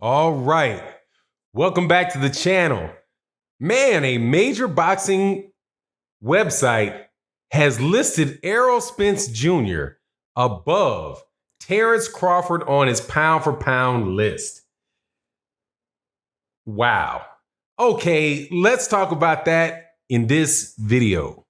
All right. Welcome back to the channel. Man, a major boxing website has listed Errol Spence Jr. above Terence Crawford on his pound for pound list. Wow. Okay, let's talk about that in this video.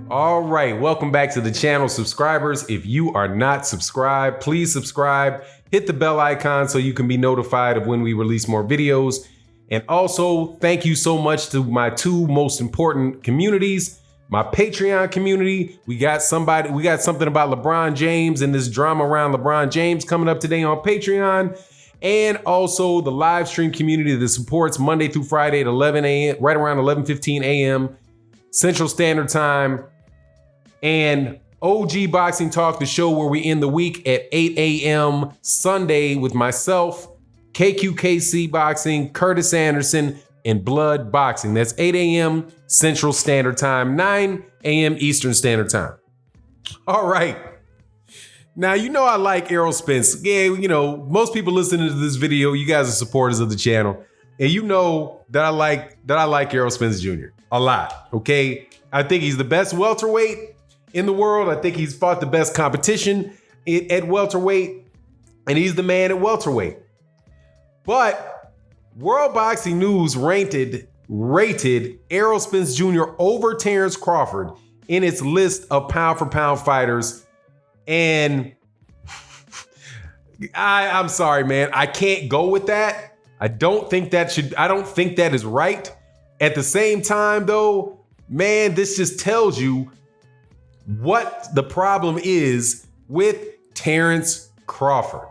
All right, welcome back to the channel, subscribers. If you are not subscribed, please subscribe. Hit the bell icon so you can be notified of when we release more videos. And also, thank you so much to my two most important communities. My Patreon community. We got something about LeBron James and this drama around LeBron James coming up today on Patreon. And also the live stream community that supports Monday through Friday at 11 a.m., right around 11:15 a.m. Central Standard Time. And OG Boxing Talk, the show where we end the week at 8 a.m. Sunday with myself, KQKC Boxing, Curtis Anderson, and Blood Boxing. That's 8 a.m. Central Standard Time, 9 a.m. Eastern Standard Time. All right. Now, you know I like Errol Spence. Yeah, you know, most people listening to this video, you guys are supporters of the channel. And you know that I like Errol Spence Jr. a lot, okay? I think he's the best welterweight in the world. I think he's fought the best competition at welterweight, and he's the man at welterweight. But World Boxing News rated Errol Spence Jr. over Terence Crawford in its list of pound-for-pound fighters. And I'm sorry, man. I can't go with that. I don't think that is right. At the same time, though, man, this just tells you what the problem is with Terence Crawford.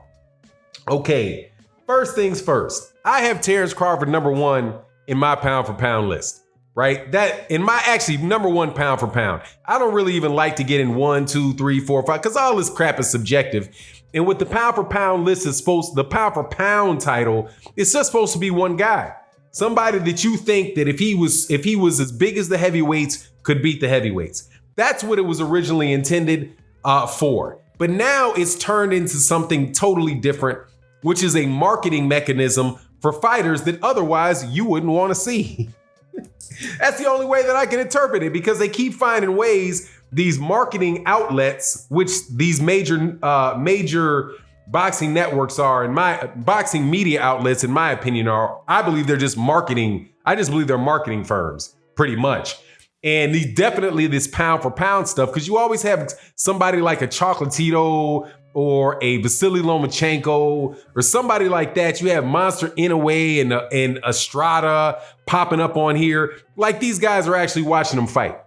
Okay, first things first. I have Terence Crawford number one in my pound for pound list, right? That in my actually number one pound for pound. I don't really even like to get in 1, 2, 3, 4, 5, because all this crap is subjective. And with the pound for pound list the pound for pound title, it's just supposed to be one guy. Somebody that you think that if he was as big as the heavyweights could beat the heavyweights. That's what it was originally intended for. But now it's turned into something totally different, which is a marketing mechanism for fighters that otherwise you wouldn't want to see. That's the only way that I can interpret it, because they keep finding ways, these marketing outlets, which these major boxing networks are, and my boxing media outlets, in my opinion, I believe they're just marketing. I just believe they're marketing firms, pretty much. And definitely this pound for pound stuff, because you always have somebody like a Chocolatito or a Vasily Lomachenko or somebody like that. You have Monster Inoue and Estrada popping up on here. Like, these guys are actually watching them fight.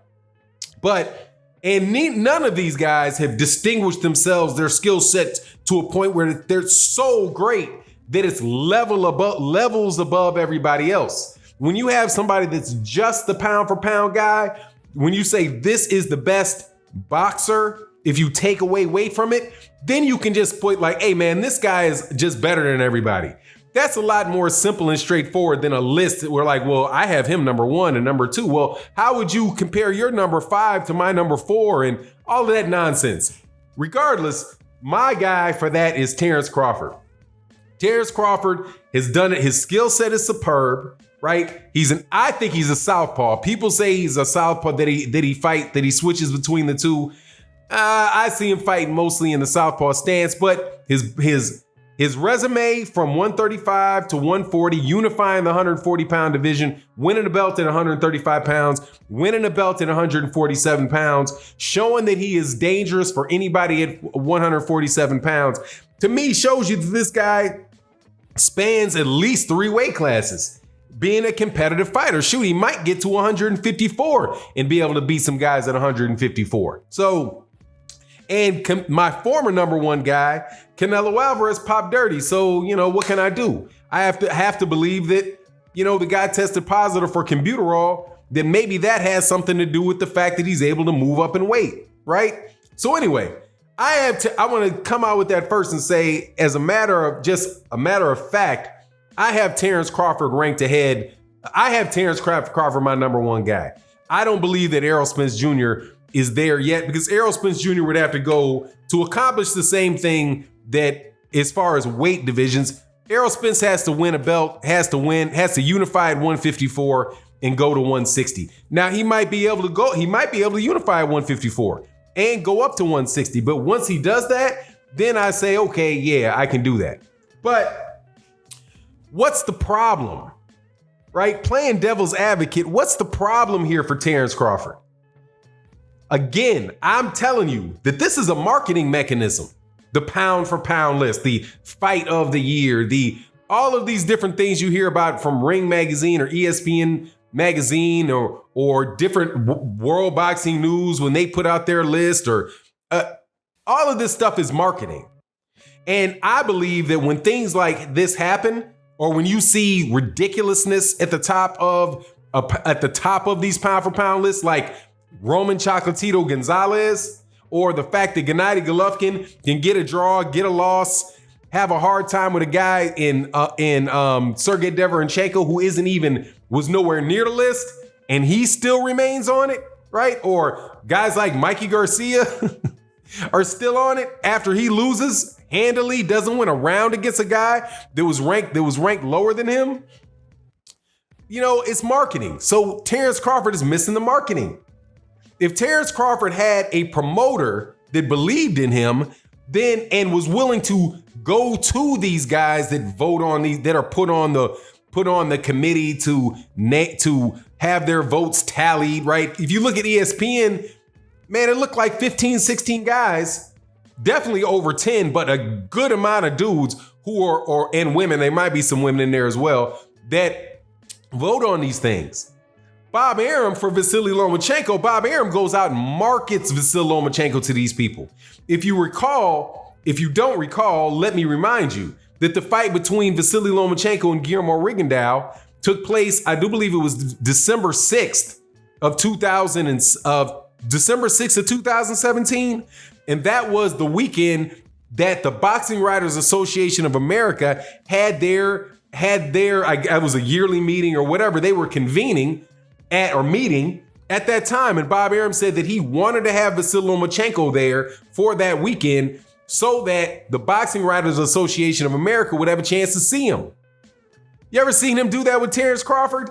And none of these guys have distinguished themselves, their skill set, to a point where they're so great that it's levels above everybody else. When you have somebody that's just the pound for pound guy, when you say this is the best boxer, if you take away weight from it, then you can just put like, hey man, this guy is just better than everybody. That's a lot more simple and straightforward than a list that we're like, well, I have him number one and number two. Well, how would you compare your number 5 to my number 4 and all of that nonsense? Regardless, my guy for that is Terence Crawford. Terence Crawford has done it. His skill set is superb, right? I think he's a southpaw. People say he's a southpaw, that he switches between the two. I see him fighting mostly in the southpaw stance, but his resume from 135 to 140, unifying the 140-pound division, winning a belt at 135 pounds, winning a belt at 147 pounds, showing that he is dangerous for anybody at 147 pounds, to me shows you that this guy spans at least 3 weight classes. Being a competitive fighter, shoot, he might get to 154 and be able to beat some guys at 154. So, and my former number one guy, Canelo Alvarez, popped dirty. So, you know, what can I do? I have to believe that, you know, the guy tested positive for Cumbuterol, then maybe that has something to do with the fact that he's able to move up in weight, right? So anyway, I want to come out with that first and say, as a matter of fact, I have Terence Crawford ranked ahead. I have Terence Crawford my number one guy. I don't believe that Errol Spence Jr. is there yet, because Errol Spence Jr. would have to go to accomplish the same thing that, as far as weight divisions, Errol Spence has to win a belt, has to unify at 154 and go to 160. Now he might be able to unify at 154 and go up to 160. But once he does that, then I say, okay, yeah, I can do that. But what's the problem? Right? Playing devil's advocate, what's the problem here for Terence Crawford? Again, I'm telling you that this is a marketing mechanism. The pound for pound list, the fight of the year, all of these different things you hear about from Ring Magazine or ESPN Magazine or different World Boxing News when they put out their list, or all of this stuff is marketing. And I believe that when things like this happen, or when you see ridiculousness at the top of these pound for pound lists, like Roman Chocolatito Gonzalez, or the fact that Gennady Golovkin can get a draw, get a loss, have a hard time with a guy in Sergey Deverenchenko who was nowhere near the list, and he still remains on it, right? Or guys like Mikey Garcia are still on it after he loses handily, doesn't win a round against a guy that was ranked lower than him. You know, it's marketing. So Terence Crawford is missing the marketing. If Terence Crawford had a promoter that believed in him, then and was willing to go to these guys that vote on these, that are put on the committee to have their votes tallied, right? If you look at ESPN, man, it looked like 15, 16 guys, definitely over 10, but a good amount of dudes who are, and women, there might be some women in there as well, that vote on these things. Bob Arum for Vasily Lomachenko, Bob Arum goes out and markets Vasily Lomachenko to these people. If you don't recall, let me remind you that the fight between Vasily Lomachenko and Guillermo Rigondeaux took place, I do believe it was December 6th of 2017. And that was the weekend that the Boxing Writers Association of America had their, it was a yearly meeting or whatever they were convening meeting at that time. And Bob Arum said that he wanted to have Vasily Lomachenko there for that weekend so that the Boxing Writers Association of America would have a chance to see him. You ever seen him do that with Terence Crawford?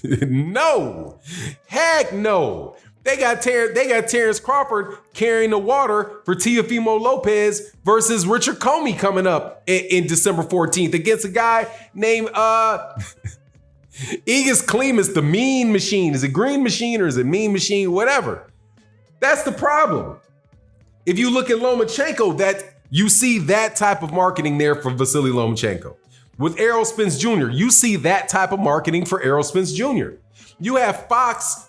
No. Heck no. They got Terence Crawford carrying the water for Teofimo Lopez versus Richard Comey coming up in December 14th against a guy named Igis Klimas, the Mean Machine. Is it Green Machine or is it Mean Machine? Whatever. That's the problem. If you look at Lomachenko, that you see that type of marketing there for Vasily Lomachenko. With Errol Spence Jr., you see that type of marketing for Errol Spence Jr. You have Fox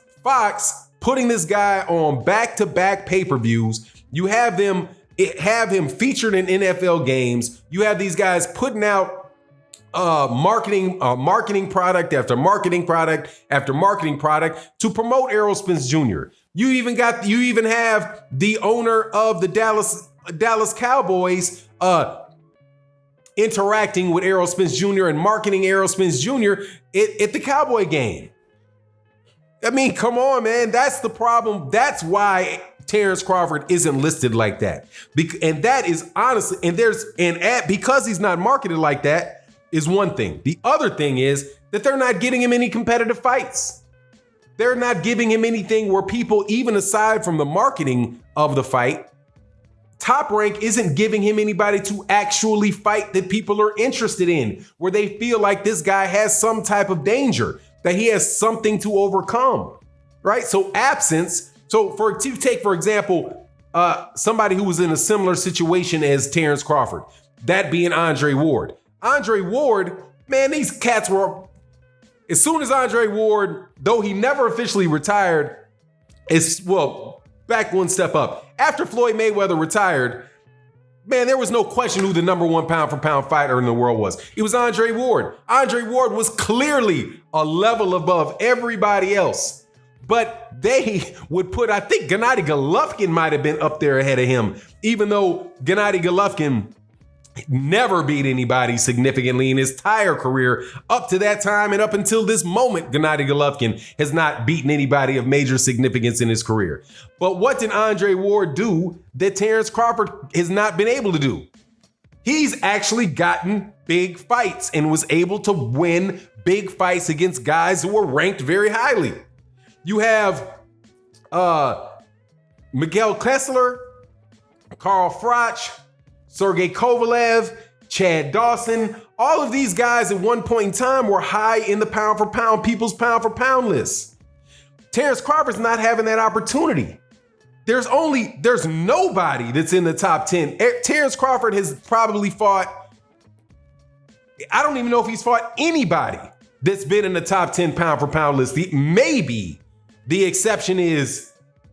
putting this guy on back-to-back pay-per-views. You have him featured in NFL games. You have these guys putting out marketing product after marketing product after marketing product to promote Errol Spence Jr. You even have the owner of the Dallas Cowboys interacting with Errol Spence Jr. and marketing Errol Spence Jr. at the Cowboy game. I mean, come on, man. That's the problem. That's why Terence Crawford isn't listed like that. And that is honestly, because he's not marketed like that is one thing. The other thing is that they're not getting him any competitive fights. They're not giving him anything where people, even aside from the marketing of the fight, Top Rank isn't giving him anybody to actually fight that people are interested in, where they feel like this guy has some type of danger, that he has something to overcome, right? So take for example, somebody who was in a similar situation as Terence Crawford, that being Andre Ward. Andre Ward, man, these cats were, as soon as Andre Ward, though he never officially retired, back one step up. After Floyd Mayweather retired, man, there was no question who the number one pound for pound fighter in the world was. It was Andre Ward. Andre Ward was clearly a level above everybody else. But they would put, I think Gennady Golovkin might have been up there ahead of him, even though Gennady Golovkin Never beat anybody significantly in his entire career up to that time, and up until this moment, Gennady Golovkin has not beaten anybody of major significance in his career. But what did Andre Ward do that Terence Crawford has not been able to do? He's actually gotten big fights and was able to win big fights against guys who were ranked very highly. You have Miguel Kessler, Carl Froch, Sergey Kovalev, Chad Dawson. All of these guys at one point in time were high in the pound for pound, people's pound for pound list. Terence Crawford's not having that opportunity. There's nobody that's in the top 10. Terence Crawford has probably fought, I don't even know if he's fought anybody that's been in the top 10 pound for pound list. Maybe the exception is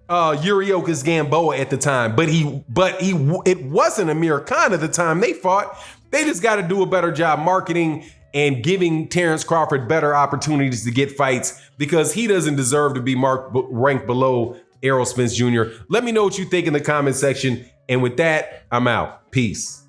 Yuriokas Gamboa at the time, but it wasn't Amir Khan at the time they fought. They just got to do a better job marketing and giving Terence Crawford better opportunities to get fights, because he doesn't deserve to be ranked below Errol Spence Jr. Let me know what you think in the comment section. And with that, I'm out. Peace.